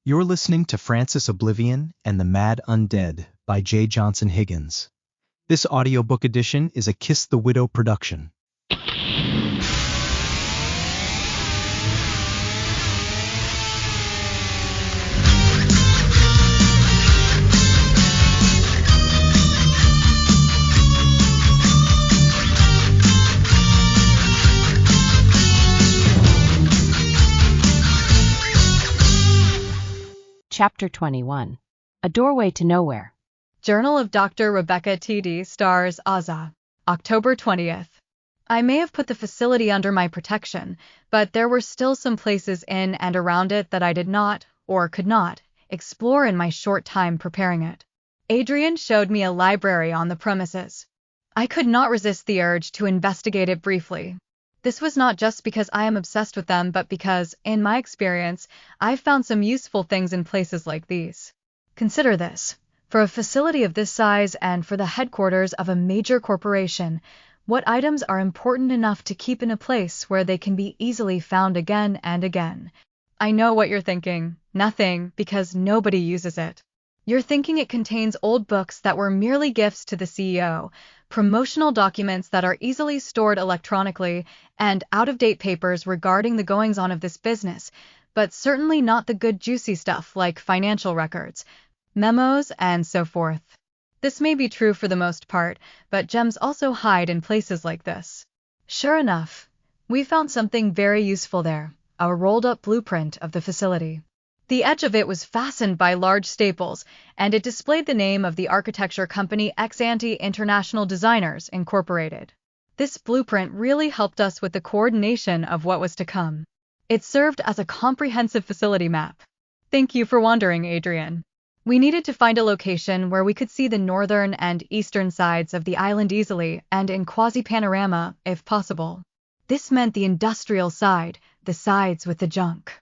You're listening to Francis Oblivion and the Mad Undead by J. Johnson Higgins. This audiobook edition is a Kiss the Widow production. Chapter 21. A Doorway to Nowhere. Journal of Dr. Rebecca T.D. Stars Aza, October 20th. I may have put the facility under my protection, but there were still some places in and around it that I did not, or could not, explore in my short time preparing it. Adrian showed me a library on the premises. I could not resist the urge to investigate it briefly. This was not just because I am obsessed with them, but because, in my experience, I've found some useful things in places like these. Consider this. For a facility of this size and for the headquarters of a major corporation, what items are important enough to keep in a place where they can be easily found again and again? I know what you're thinking. Nothing, because nobody uses it. You're thinking it contains old books that were merely gifts to the CEO, promotional documents that are easily stored electronically, and out-of-date papers regarding the goings-on of this business, but certainly not the good juicy stuff like financial records, memos, and so forth. This may be true for the most part, but gems also hide in places like this. Sure enough, we found something very useful there, a rolled-up blueprint of the facility. The edge of it was fastened by large staples, and it displayed the name of the architecture company Ex-Ante International Designers, Incorporated. This blueprint really helped us with the coordination of what was to come. It served as a comprehensive facility map. Thank you for wondering, Adrian. We needed to find a location where we could see the northern and eastern sides of the island easily and in quasi-panorama, if possible. This meant the industrial side, the sides with the junk.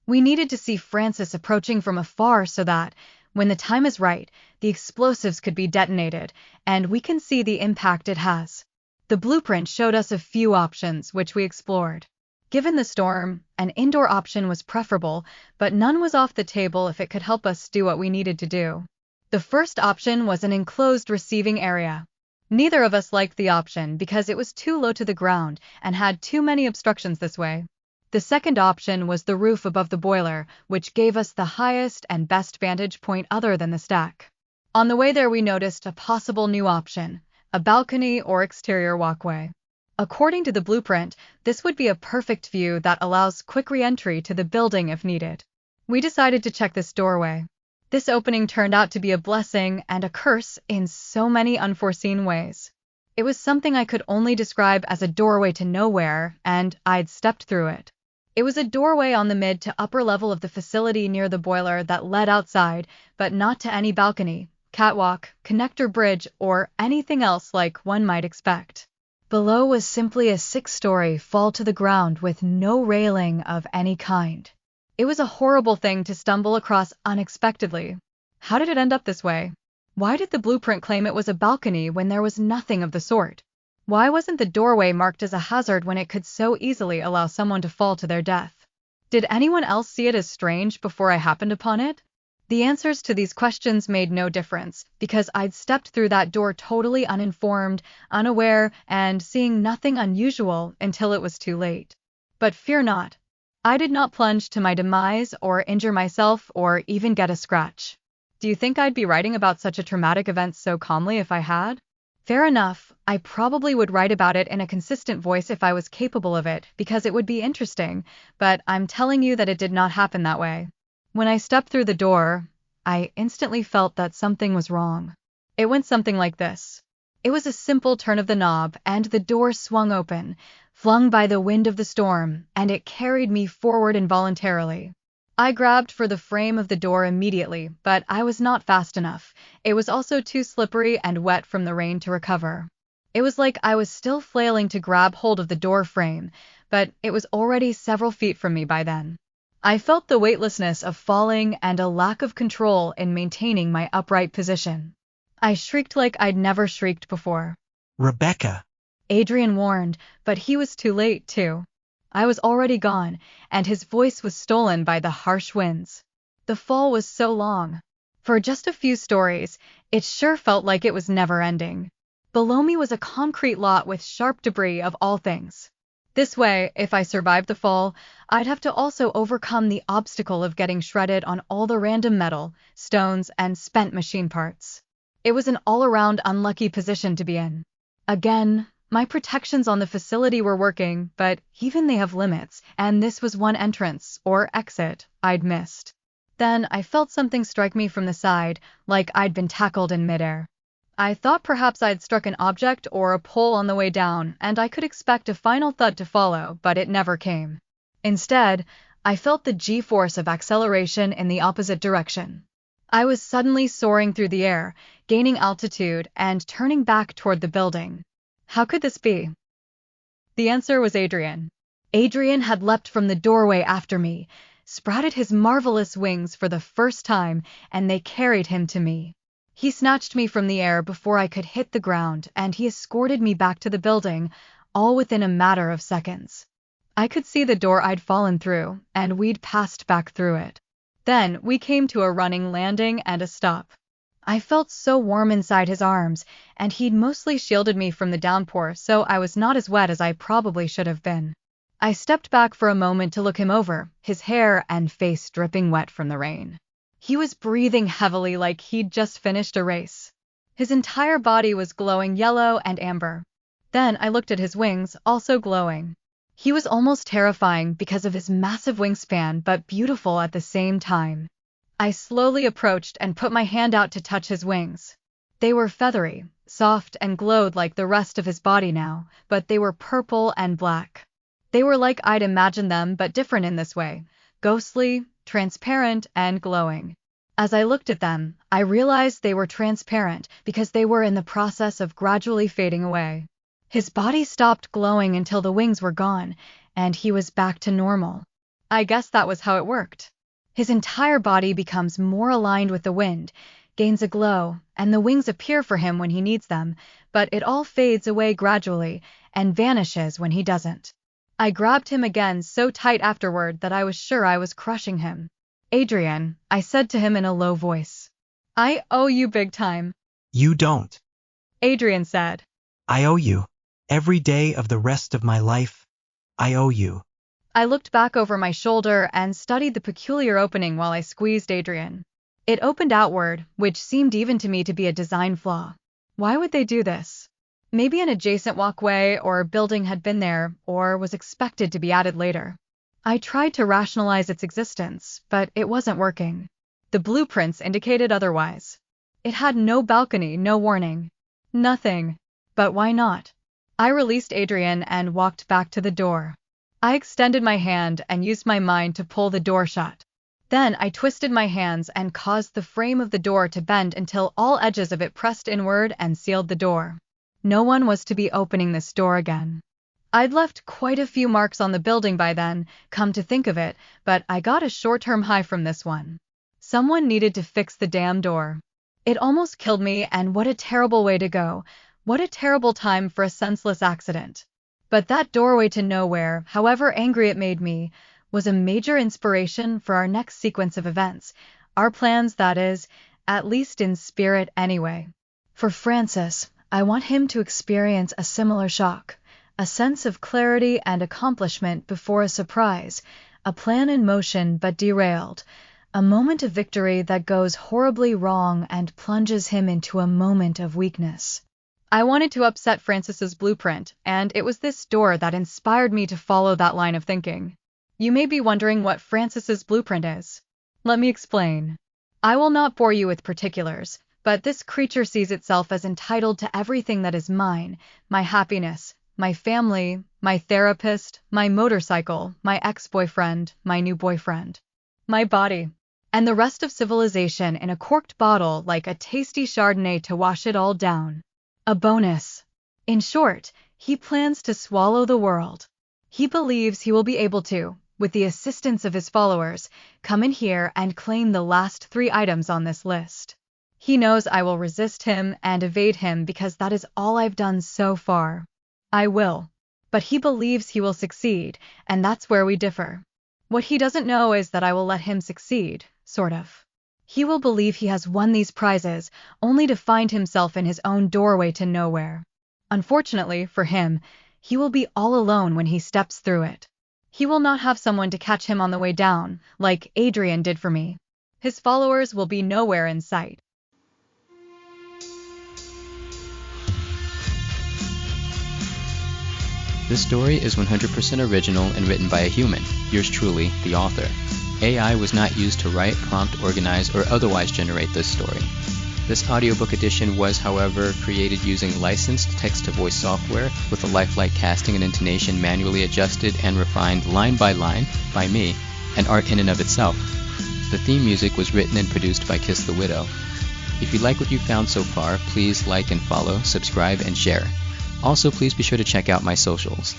We needed to see Francis approaching from afar so that, when the time is right, the explosives could be detonated, and we can see the impact it has. The blueprint showed us a few options, which we explored. Given the storm, an indoor option was preferable, but none was off the table if it could help us do what we needed to do. The first option was an enclosed receiving area. Neither of us liked the option because it was too low to the ground and had too many obstructions this way. The second option was the roof above the boiler, which gave us the highest and best vantage point other than the stack. On the way there we noticed a possible new option, a balcony or exterior walkway. According to the blueprint, this would be a perfect view that allows quick re-entry to the building if needed. We decided to check this doorway. This opening turned out to be a blessing and a curse in so many unforeseen ways. It was something I could only describe as a doorway to nowhere, and I'd stepped through it. It was a doorway on the mid to upper level of the facility near the boiler that led outside, but not to any balcony, catwalk, connector bridge, or anything else like one might expect. Below was simply a 6-story fall to the ground with no railing of any kind. It was a horrible thing to stumble across unexpectedly. How did it end up this way? Why did the blueprint claim it was a balcony when there was nothing of the sort? Why wasn't the doorway marked as a hazard when it could so easily allow someone to fall to their death? Did anyone else see it as strange before I happened upon it? The answers to these questions made no difference, because I'd stepped through that door totally uninformed, unaware, and seeing nothing unusual until it was too late. But fear not. I did not plunge to my demise or injure myself or even get a scratch. Do you think I'd be writing about such a traumatic event so calmly if I had? Fair enough, I probably would write about it in a consistent voice if I was capable of it, because it would be interesting, but I'm telling you that it did not happen that way. When I stepped through the door, I instantly felt that something was wrong. It went something like this. It was a simple turn of the knob, and the door swung open, flung by the wind of the storm, and it carried me forward involuntarily. I grabbed for the frame of the door immediately, but I was not fast enough. It was also too slippery and wet from the rain to recover. It was like I was still flailing to grab hold of the door frame, but it was already several feet from me by then. I felt the weightlessness of falling and a lack of control in maintaining my upright position. I shrieked like I'd never shrieked before. Rebecca! Adrian warned, but he was too late, too. I was already gone, and his voice was stolen by the harsh winds. The fall was so long. For just a few stories, it sure felt like it was never ending. Below me was a concrete lot with sharp debris of all things. This way, if I survived the fall, I'd have to also overcome the obstacle of getting shredded on all the random metal, stones, and spent machine parts. It was an all-around unlucky position to be in. Again, my protections on the facility were working, but even they have limits, and this was one entrance, or exit, I'd missed. Then I felt something strike me from the side, like I'd been tackled in midair. I thought perhaps I'd struck an object or a pole on the way down, and I could expect a final thud to follow, but it never came. Instead, I felt the G-force of acceleration in the opposite direction. I was suddenly soaring through the air, gaining altitude, and turning back toward the building. How could this be? The answer was Adrian. Adrian had leapt from the doorway after me, sprouted his marvelous wings for the first time, and they carried him to me. He snatched me from the air before I could hit the ground, and he escorted me back to the building, all within a matter of seconds. I could see the door I'd fallen through, and we'd passed back through it. Then we came to a running landing and a stop. I felt so warm inside his arms, and he'd mostly shielded me from the downpour, so I was not as wet as I probably should have been. I stepped back for a moment to look him over, his hair and face dripping wet from the rain. He was breathing heavily like he'd just finished a race. His entire body was glowing yellow and amber. Then I looked at his wings, also glowing. He was almost terrifying because of his massive wingspan, but beautiful at the same time. I slowly approached and put my hand out to touch his wings. They were feathery, soft, and glowed like the rest of his body now, but they were purple and black. They were like I'd imagined them, but different in this way: ghostly, transparent, and glowing. As I looked at them, I realized they were transparent because they were in the process of gradually fading away. His body stopped glowing until the wings were gone, and he was back to normal. I guess that was how it worked. His entire body becomes more aligned with the wind, gains a glow, and the wings appear for him when he needs them, but it all fades away gradually and vanishes when he doesn't. I grabbed him again so tight afterward that I was sure I was crushing him. Adrian, I said to him in a low voice. I owe you big time. You don't. Adrian said. I owe you. Every day of the rest of my life, I owe you. I looked back over my shoulder and studied the peculiar opening while I squeezed Adrian. It opened outward, which seemed even to me to be a design flaw. Why would they do this? Maybe an adjacent walkway or building had been there, or was expected to be added later. I tried to rationalize its existence, but it wasn't working. The blueprints indicated otherwise. It had no balcony, no warning. Nothing. But why not? I released Adrian and walked back to the door. I extended my hand and used my mind to pull the door shut. Then I twisted my hands and caused the frame of the door to bend until all edges of it pressed inward and sealed the door. No one was to be opening this door again. I'd left quite a few marks on the building by then, come to think of it, but I got a short-term high from this one. Someone needed to fix the damn door. It almost killed me, and what a terrible way to go. What a terrible time for a senseless accident. But that doorway to nowhere, however angry it made me, was a major inspiration for our next sequence of events. Our plans, that is, at least in spirit anyway. For Francis, I want him to experience a similar shock. A sense of clarity and accomplishment before a surprise, a plan in motion but derailed, a moment of victory that goes horribly wrong and plunges him into a moment of weakness. I wanted to upset Francis's blueprint, and it was this door that inspired me to follow that line of thinking. You may be wondering what Francis's blueprint is. Let me explain. I will not bore you with particulars, but this creature sees itself as entitled to everything that is mine: my happiness, my family, my therapist, my motorcycle, my ex-boyfriend, my new boyfriend, my body, and the rest of civilization in a corked bottle like a tasty Chardonnay to wash it all down. A bonus. In short, he plans to swallow the world. He believes he will be able to, with the assistance of his followers, come in here and claim the last 3 items on this list. He knows I will resist him and evade him because that is all I've done so far. I will. But he believes he will succeed, and that's where we differ. What he doesn't know is that I will let him succeed, sort of. He will believe he has won these prizes, only to find himself in his own doorway to nowhere. Unfortunately for him, he will be all alone when he steps through it. He will not have someone to catch him on the way down, like Adrian did for me. His followers will be nowhere in sight. This story is 100% original and written by a human, yours truly, the author. AI was not used to write, prompt, organize, or otherwise generate this story. This audiobook edition was, however, created using licensed text-to-voice software with a lifelike casting and intonation manually adjusted and refined line by line by me, an art in and of itself. The theme music was written and produced by Kiss the Widow. If you like what you've found so far, please like and follow, subscribe, and share. Also, please be sure to check out my socials.